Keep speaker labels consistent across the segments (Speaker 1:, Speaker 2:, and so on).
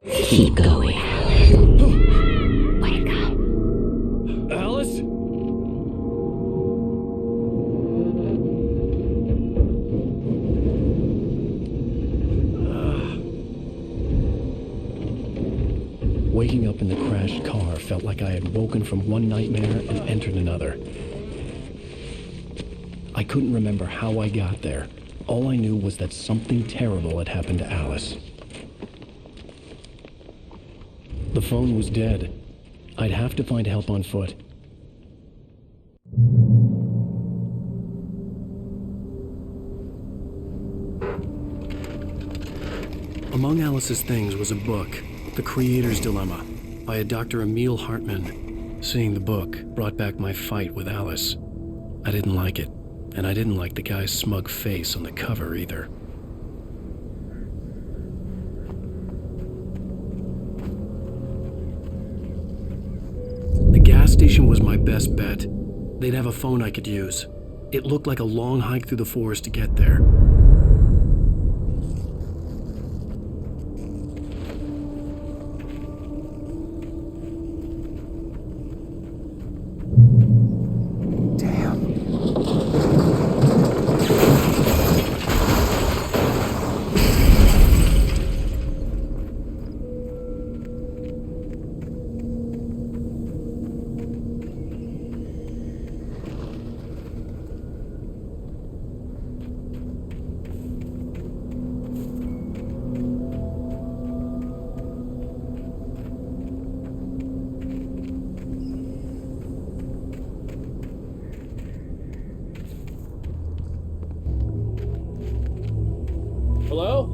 Speaker 1: Keep going. Wake up.
Speaker 2: Alice? Waking up in the crashed car felt like I had woken from one nightmare and entered another. I couldn't remember how I got there. All I knew was that something terrible had happened to Alice. The phone was dead. I'd have to find help on foot. Among Alice's things was a book, The Creator's Dilemma, by a Dr. Emil Hartmann. Seeing the book brought back my fight with Alice. I didn't like it, and I didn't like the guy's smug face on the cover either. The gas station was my best bet. They'd have a phone I could use. It looked like a long hike through the forest to get there. Hello?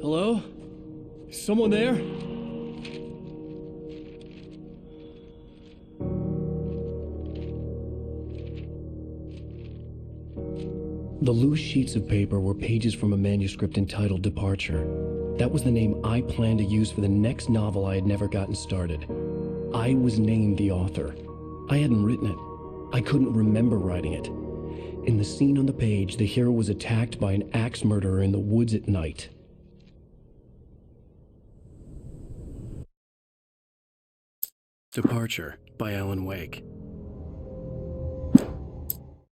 Speaker 2: Hello? Is someone there? The loose sheets of paper were pages from a manuscript entitled Departure. That was the name I planned to use for the next novel I had never gotten started. I was named the author. I hadn't written it. I couldn't remember writing it. In the scene on the page, the hero was attacked by an axe murderer in the woods at night. Departure by Alan Wake.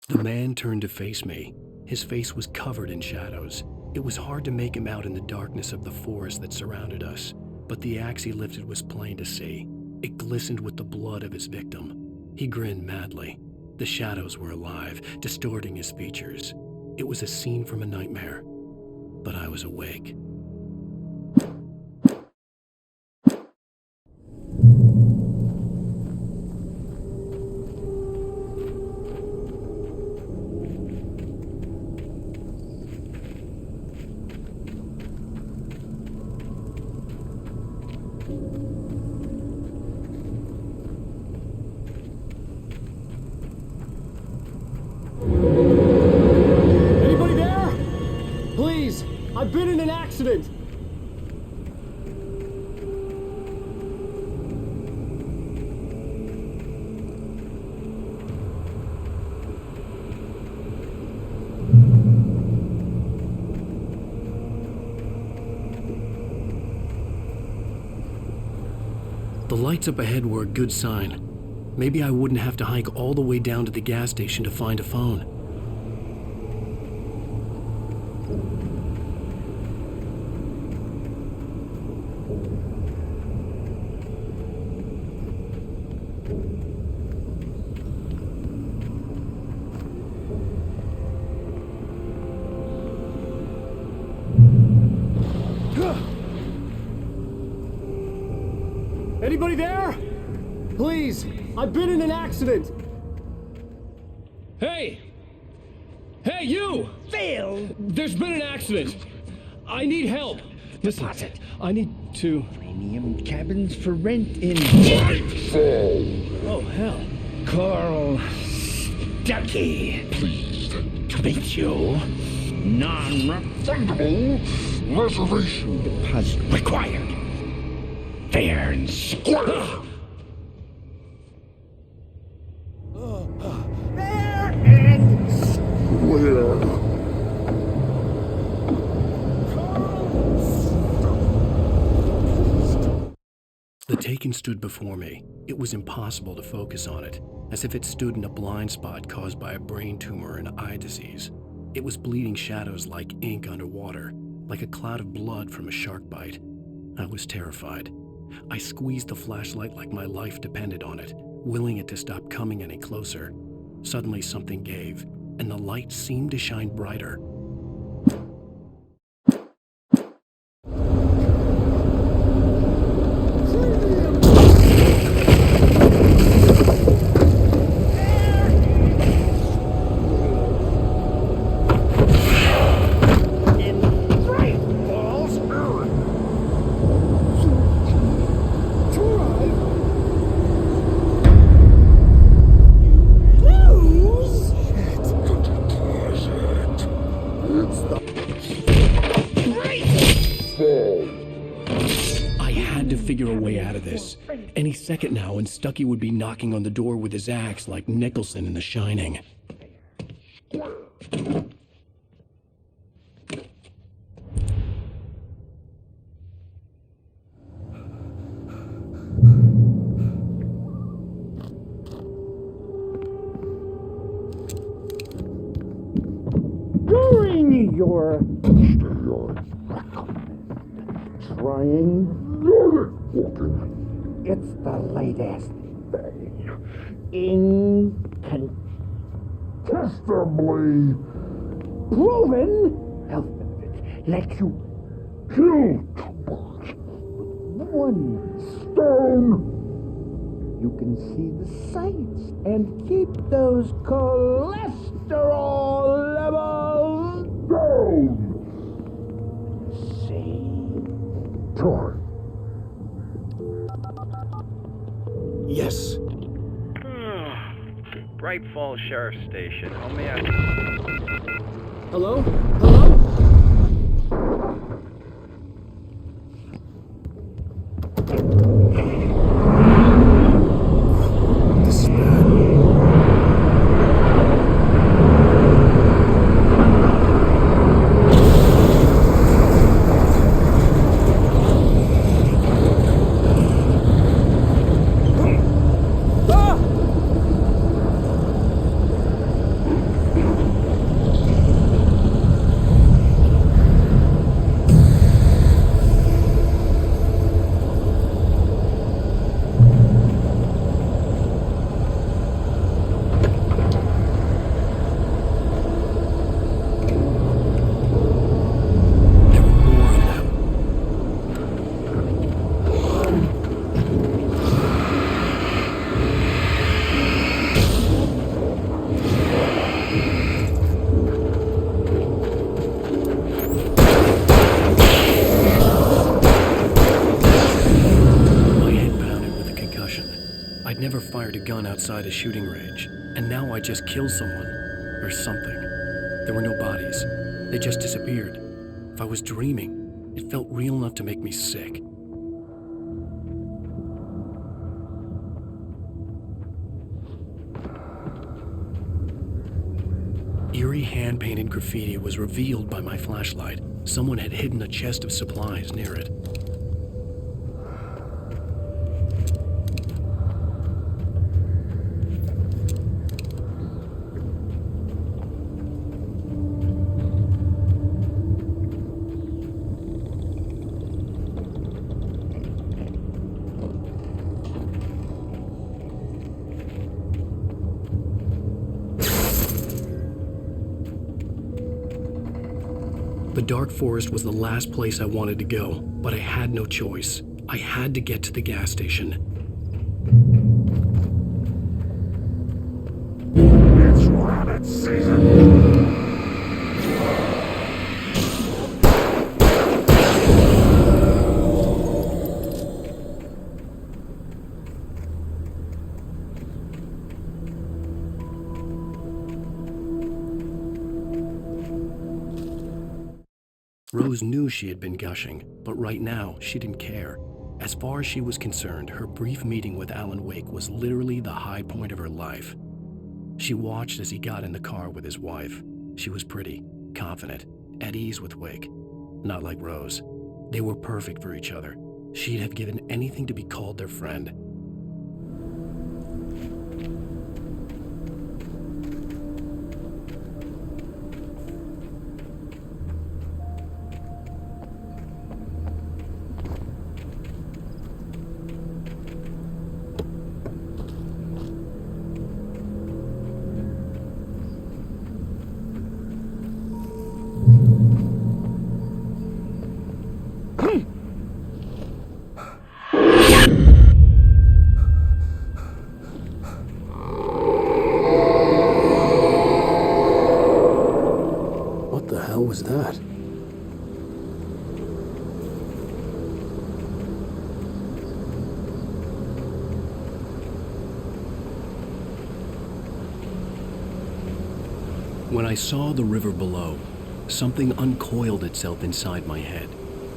Speaker 2: The man turned to face me. His face was covered in shadows. It was hard to make him out in the darkness of the forest that surrounded us, but the axe he lifted was plain to see. It glistened with the blood of his victim. He grinned madly. The shadows were alive, distorting his features. It was a scene from a nightmare, but I was awake. Anybody there? Please, I've been in an accident. The lights up ahead were a good sign. Maybe I wouldn't have to hike all the way down to the gas station to find a phone. Anybody there? Please, I've been in an accident. Hey! Hey, you!
Speaker 3: Phil!
Speaker 2: There's been an accident. I need help. Listen,
Speaker 3: Deposit.
Speaker 2: I need to...
Speaker 3: Premium cabins for rent in
Speaker 4: Nightfall.
Speaker 2: Oh, hell.
Speaker 3: Coral Stucky.
Speaker 4: Pleased
Speaker 3: To meet you. Non-refundable
Speaker 4: reservation
Speaker 3: deposit required. Fair and square.
Speaker 2: beacon stood before me. It was impossible to focus on it, as if it stood in a blind spot caused by a brain tumor and eye disease. It was bleeding shadows like ink underwater, like a cloud of blood from a shark bite. I was terrified. I squeezed the flashlight like my life depended on it, willing it to stop coming any closer. Suddenly something gave, and the light seemed to shine brighter. I had to figure a way out of this. Any second now, and Stucky would be knocking on the door with his axe like Nicholson in The Shining.
Speaker 3: During your trying, it's the latest thing. Incontestably proven health benefits let you kill two birds with one stone. You can see the sights and keep those cholesterol levels down. Same time.
Speaker 2: Yes.
Speaker 1: Bright Falls Sheriff Station. How may I...
Speaker 2: Hello? Hello? This is bad. I'd never fired a gun outside a shooting range, and now I just killed someone, or something. There were no bodies. They just disappeared. If I was dreaming, it felt real enough to make me sick. Eerie hand-painted graffiti was revealed by my flashlight. Someone had hidden a chest of supplies near it. The dark forest was the last place I wanted to go, but I had no choice. I had to get to the gas station.
Speaker 4: It's rabbit season!
Speaker 2: Rose knew she had been gushing, but right now, she didn't care. As far as she was concerned, her brief meeting with Alan Wake was literally the high point of her life. She watched as he got in the car with his wife. She was pretty, confident, at ease with Wake. Not like Rose. They were perfect for each other. She'd have given anything to be called their friend. What the hell was that? When I saw the river below, something uncoiled itself inside my head.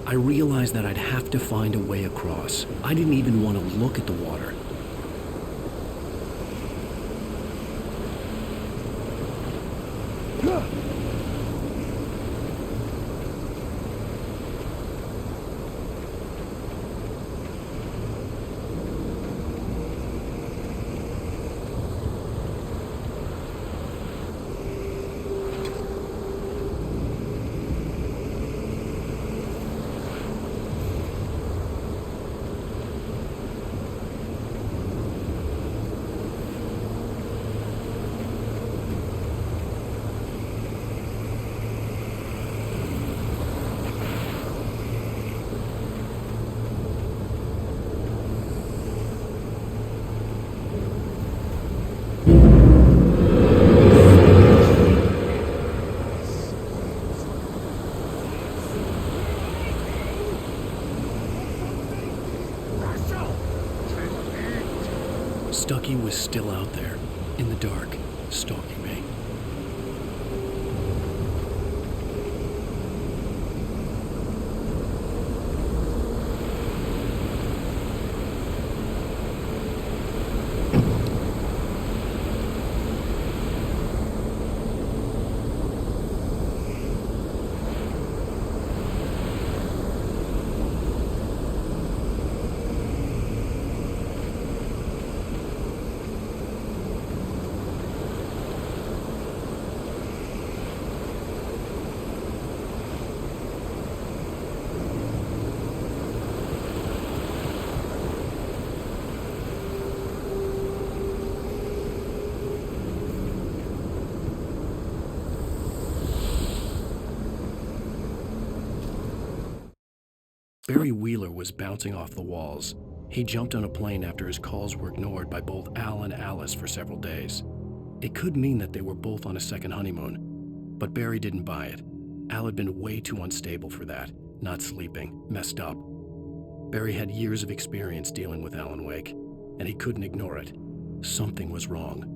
Speaker 2: I realized that I'd have to find a way across. I didn't even want to look at the water. Stucky was still out there, in the dark, stalking me. Barry Wheeler was bouncing off the walls. He jumped on a plane after his calls were ignored by both Al and Alice for several days. It could mean that they were both on a second honeymoon, but Barry didn't buy it. Al had been way too unstable for that, not sleeping, messed up. Barry had years of experience dealing with Alan Wake, and he couldn't ignore it. Something was wrong.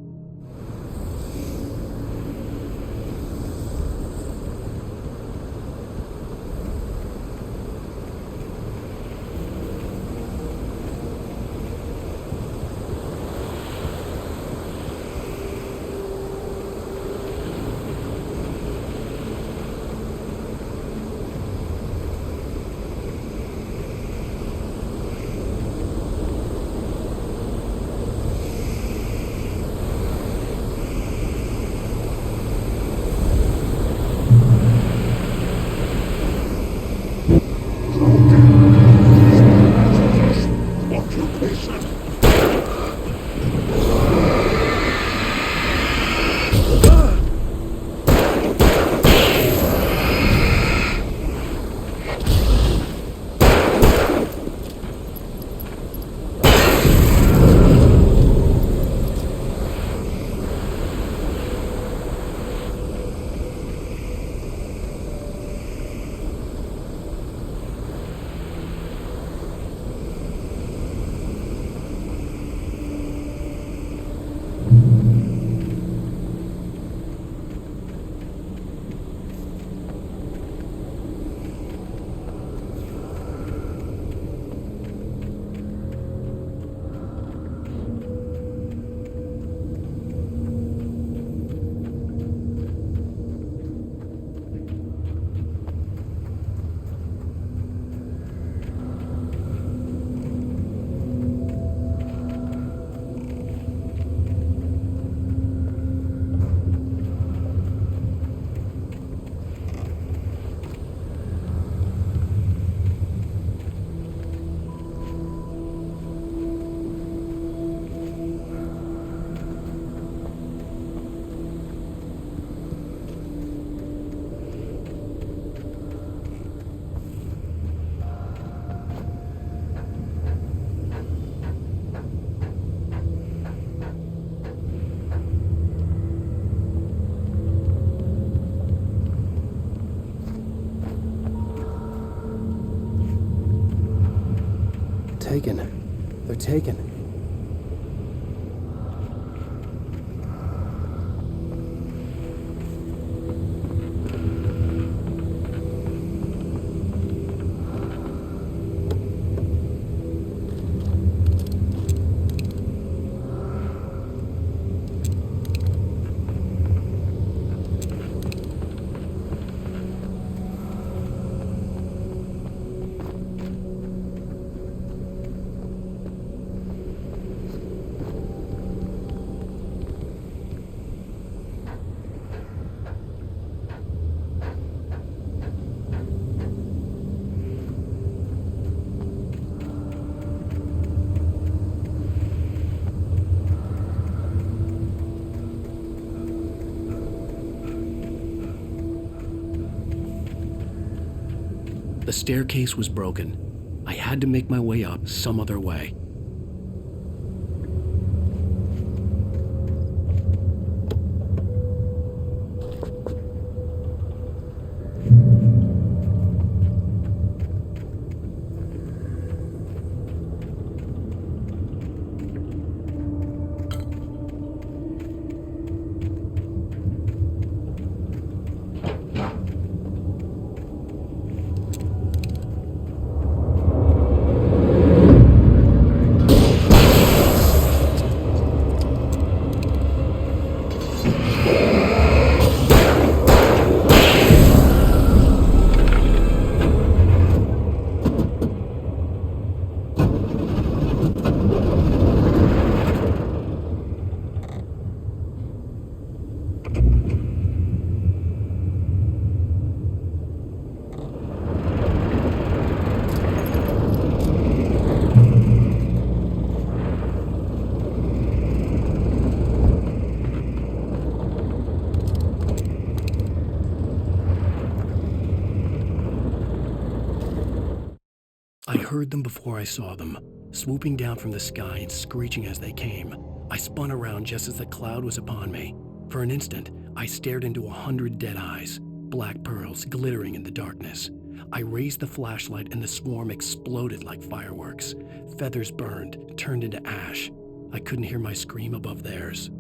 Speaker 2: taken. They're taken. The staircase was broken. I had to make my way up some other way. I heard them before I saw them, swooping down from the sky and screeching as they came. I spun around just as the cloud was upon me. For an instant, I stared into 100 dead eyes, black pearls glittering in the darkness. I raised the flashlight and the swarm exploded like fireworks. Feathers burned, turned into ash. I couldn't hear my scream above theirs.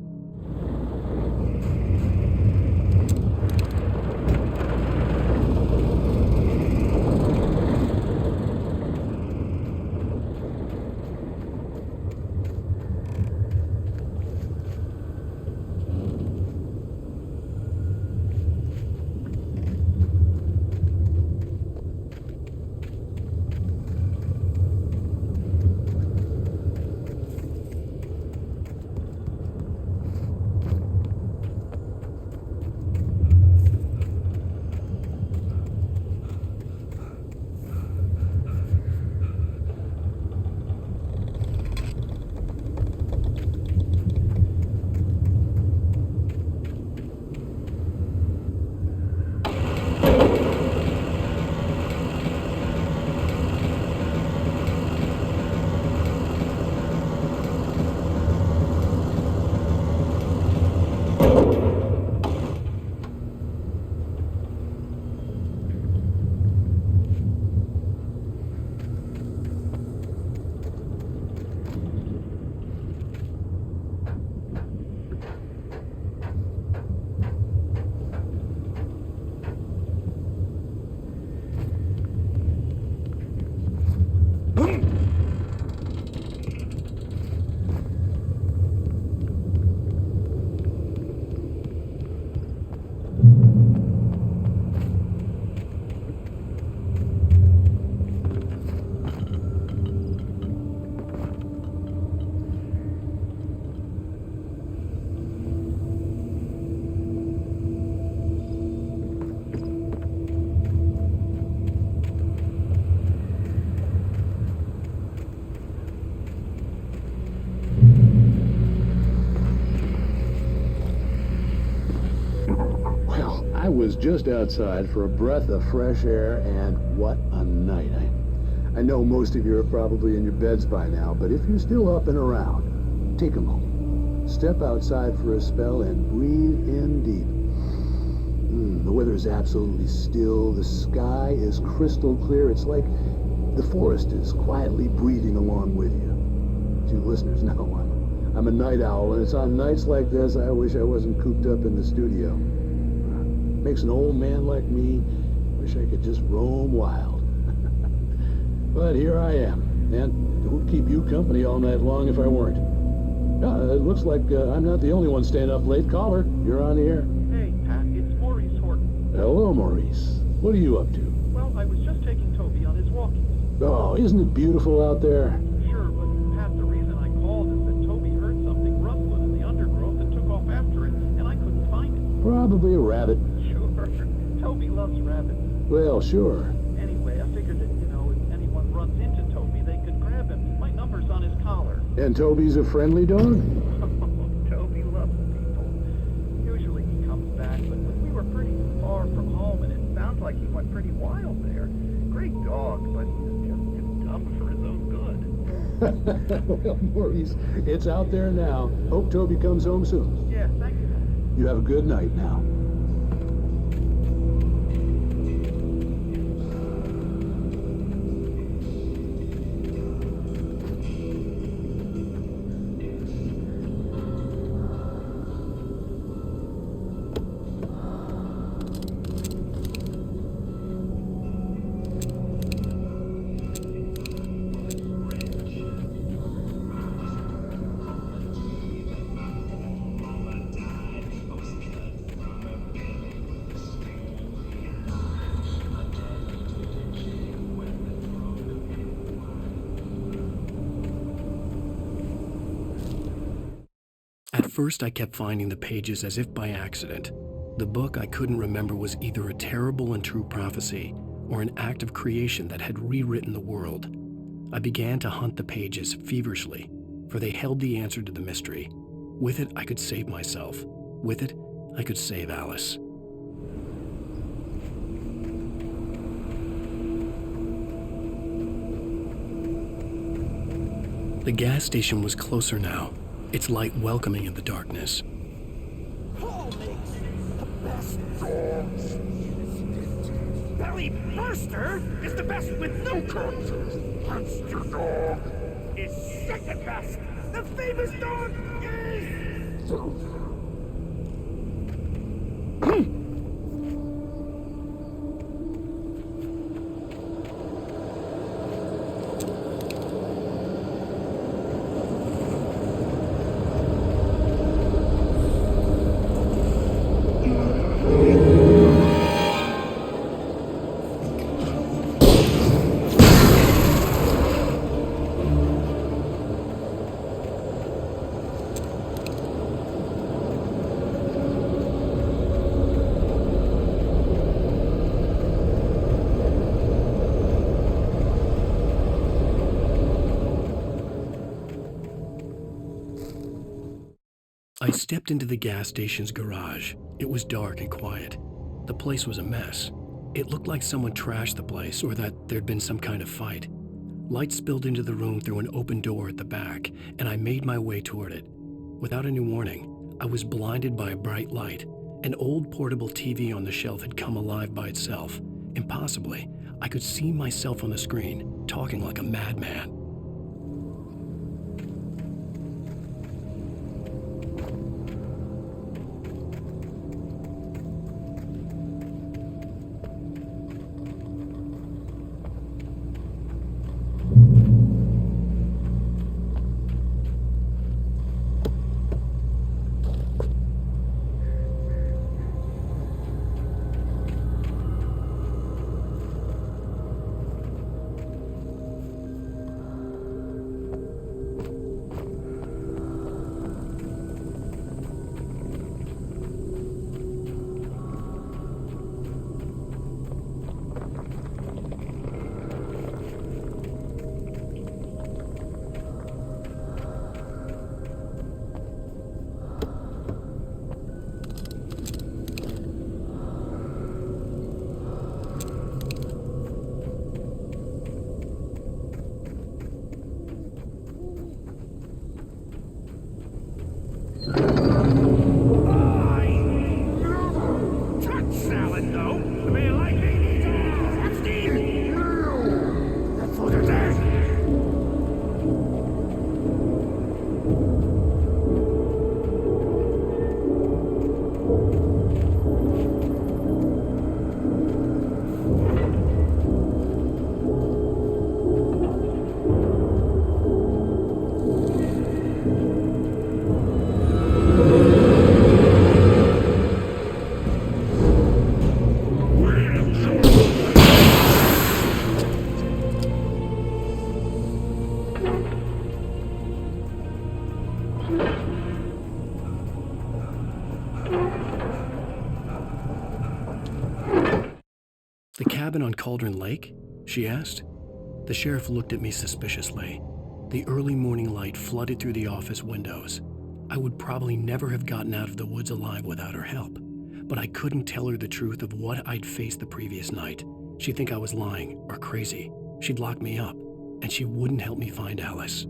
Speaker 3: I was just outside for a breath of fresh air, and what a night. I know most of you are probably in your beds by now, but if you're still up and around, take a moment. Step outside for a spell and breathe in deep. The weather is absolutely still. The sky is crystal clear. It's like The forest is quietly breathing along with you. As you listeners know, I'm a night owl, and it's on nights like this I wish I wasn't cooped up in the studio. Makes an old man like me wish I could just roam wild. But here I am, and it would keep you company all night long if I weren't. It looks like I'm not the only one staying up late. Caller, you're on the air.
Speaker 5: Hey, Pat, it's Maurice Horton.
Speaker 3: Hello, Maurice. What are you up to?
Speaker 5: Well, I was just taking Toby on his walkies.
Speaker 3: Oh, isn't it beautiful out there?
Speaker 5: Sure, but Pat, the reason I called is that Toby heard something rustling in the undergrowth and took off after it, and I couldn't find it.
Speaker 3: Probably a rabbit.
Speaker 5: Sure. Toby loves rabbits.
Speaker 3: Well, sure.
Speaker 5: Anyway, I figured that, if anyone runs into Toby, they could grab him. My number's on his collar.
Speaker 3: And Toby's a friendly dog?
Speaker 5: Toby loves people. Usually he comes back, but we were pretty far from home, and it sounds like he went pretty wild there. Great dog, but he's just too dumb for his own good.
Speaker 3: Well, Maurice, it's out there now. Hope Toby comes home soon.
Speaker 5: Yeah, thank you.
Speaker 3: You have a good night now.
Speaker 2: At first, I kept finding the pages as if by accident. The book I couldn't remember was either a terrible and true prophecy or an act of creation that had rewritten the world. I began to hunt the pages feverishly, for they held the answer to the mystery. With it, I could save myself. With it, I could save Alice. The gas station was closer now, its light welcoming in the darkness.
Speaker 4: Paul makes the best dogs. Belly Burster is the best with no contest. Monster Dog is second best. The famous dog is...
Speaker 2: I stepped into the gas station's garage. It was dark and quiet. The place was a mess. It looked like someone trashed the place or that there'd been some kind of fight. Light spilled into the room through an open door at the back, and I made my way toward it. Without any warning, I was blinded by a bright light. An old portable TV on the shelf had come alive by itself. Impossibly, I could see myself on the screen, talking like a madman. cabin on Cauldron Lake?" she asked. The sheriff looked at me suspiciously. The early morning light flooded through the office windows. I would probably never have gotten out of the woods alive without her help, but I couldn't tell her the truth of what I'd faced the previous night. She'd think I was lying or crazy. She'd lock me up, and she wouldn't help me find Alice.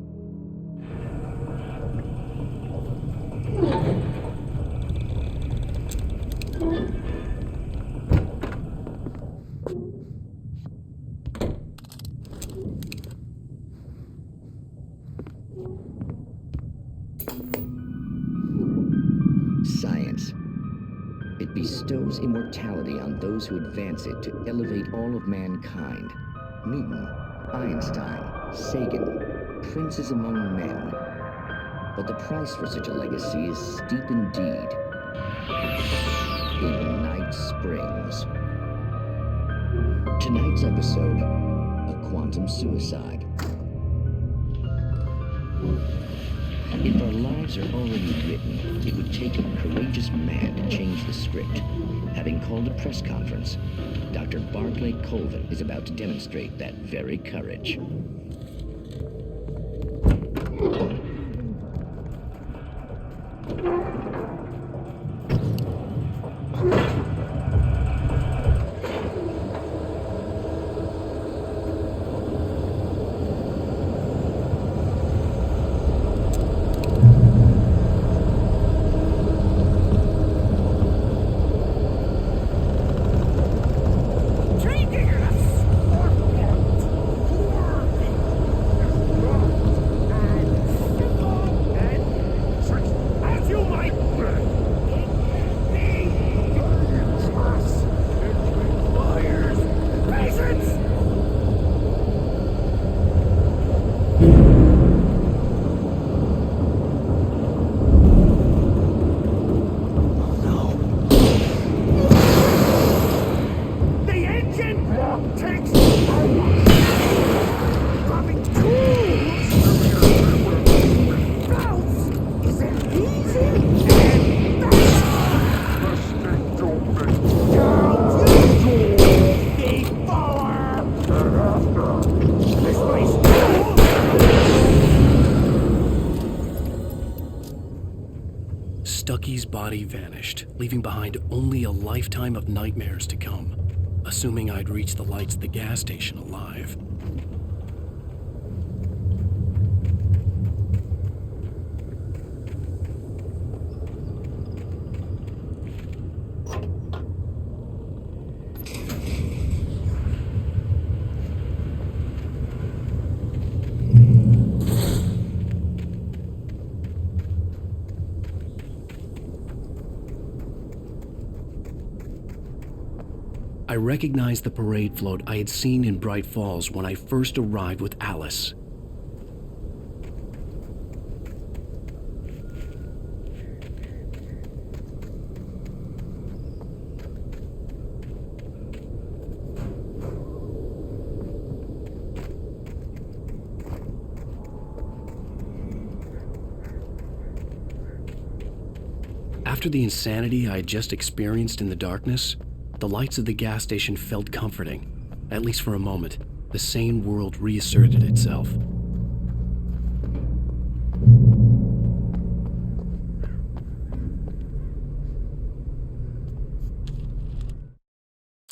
Speaker 6: Science. It bestows immortality on those who advance it to elevate all of mankind. Newton, Einstein, Sagan, princes among men. But the price for such a legacy is steep indeed. In Night Springs. Tonight's episode, a quantum suicide. If our lives are already written, it would take a courageous man to change the script. Having called a press conference, Dr. Barclay Colvin is about to demonstrate that very courage.
Speaker 2: Stucky's body vanished, leaving behind only a lifetime of nightmares to come, assuming I'd reached the lights of the gas station alive. I recognized the parade float I had seen in Bright Falls when I first arrived with Alice. After the insanity I had just experienced in the darkness, the lights of the gas station felt comforting. At least for a moment, the sane world reasserted itself.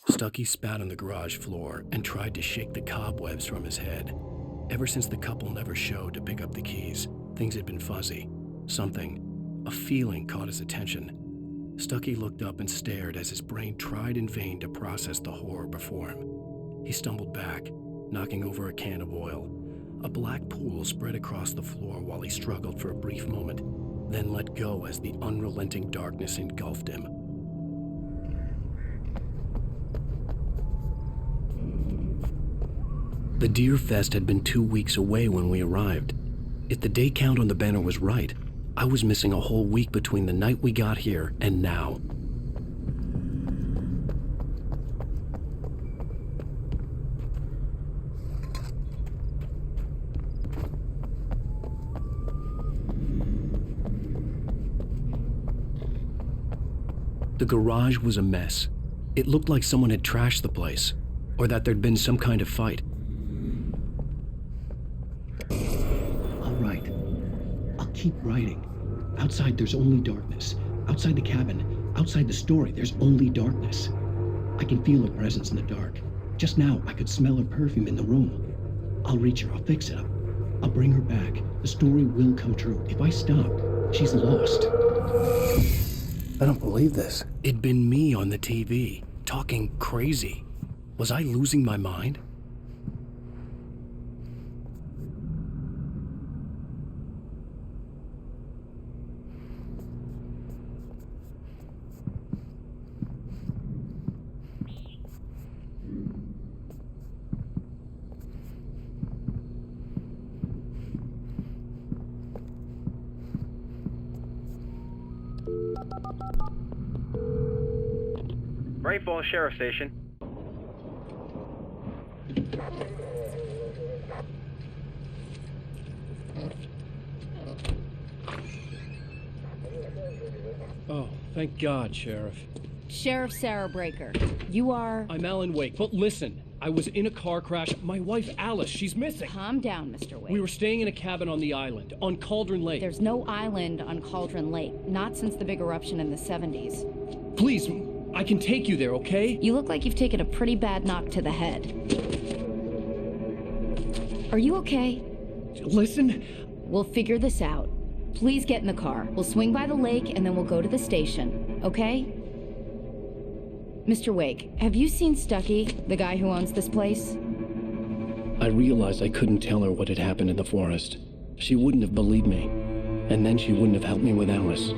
Speaker 2: Stucky spat on the garage floor and tried to shake the cobwebs from his head. Ever since the couple never showed to pick up the keys, things had been fuzzy. Something, a feeling caught his attention. Stucky looked up and stared as his brain tried in vain to process the horror before him. He stumbled back, knocking over a can of oil. A black pool spread across the floor while he struggled for a brief moment, then let go as the unrelenting darkness engulfed him. The Deer Fest had been 2 weeks away when we arrived. If the day count on the banner was right, I was missing a whole week between the night we got here and now. The garage was a mess. It looked like someone had trashed the place, or that there'd been some kind of fight.
Speaker 7: I'll write. I'll keep writing. Outside, there's only darkness. Outside the cabin, outside the story, there's only darkness. I can feel her presence in the dark. Just now, I could smell her perfume in the room. I'll reach her. I'll fix it up. I'll bring her back. The story will come true. If I stop, she's lost.
Speaker 2: I don't believe this. It'd been me on the TV, talking crazy. Was I losing my mind?
Speaker 1: Great Falls Sheriff Station.
Speaker 8: Oh, thank God, Sheriff.
Speaker 9: Sheriff Sarah Breaker, you are...
Speaker 8: I'm Alan Wake, but listen, I was in a car crash. My wife, Alice, she's missing.
Speaker 9: Calm down, Mr. Wake.
Speaker 8: We were staying in a cabin on the island, on Cauldron Lake.
Speaker 9: There's no island on Cauldron Lake, not since the big eruption in the 70s.
Speaker 8: Please, I can take you there, okay?
Speaker 9: You look like you've taken a pretty bad knock to the head. Are you okay?
Speaker 8: Listen.
Speaker 9: We'll figure this out. Please get in the car. We'll swing by the lake and then we'll go to the station, okay? Mr. Wake, have you seen Stucky, the guy who owns this place?
Speaker 8: I realized I couldn't tell her what had happened in the forest. She wouldn't have believed me. And then she wouldn't have helped me with Alice.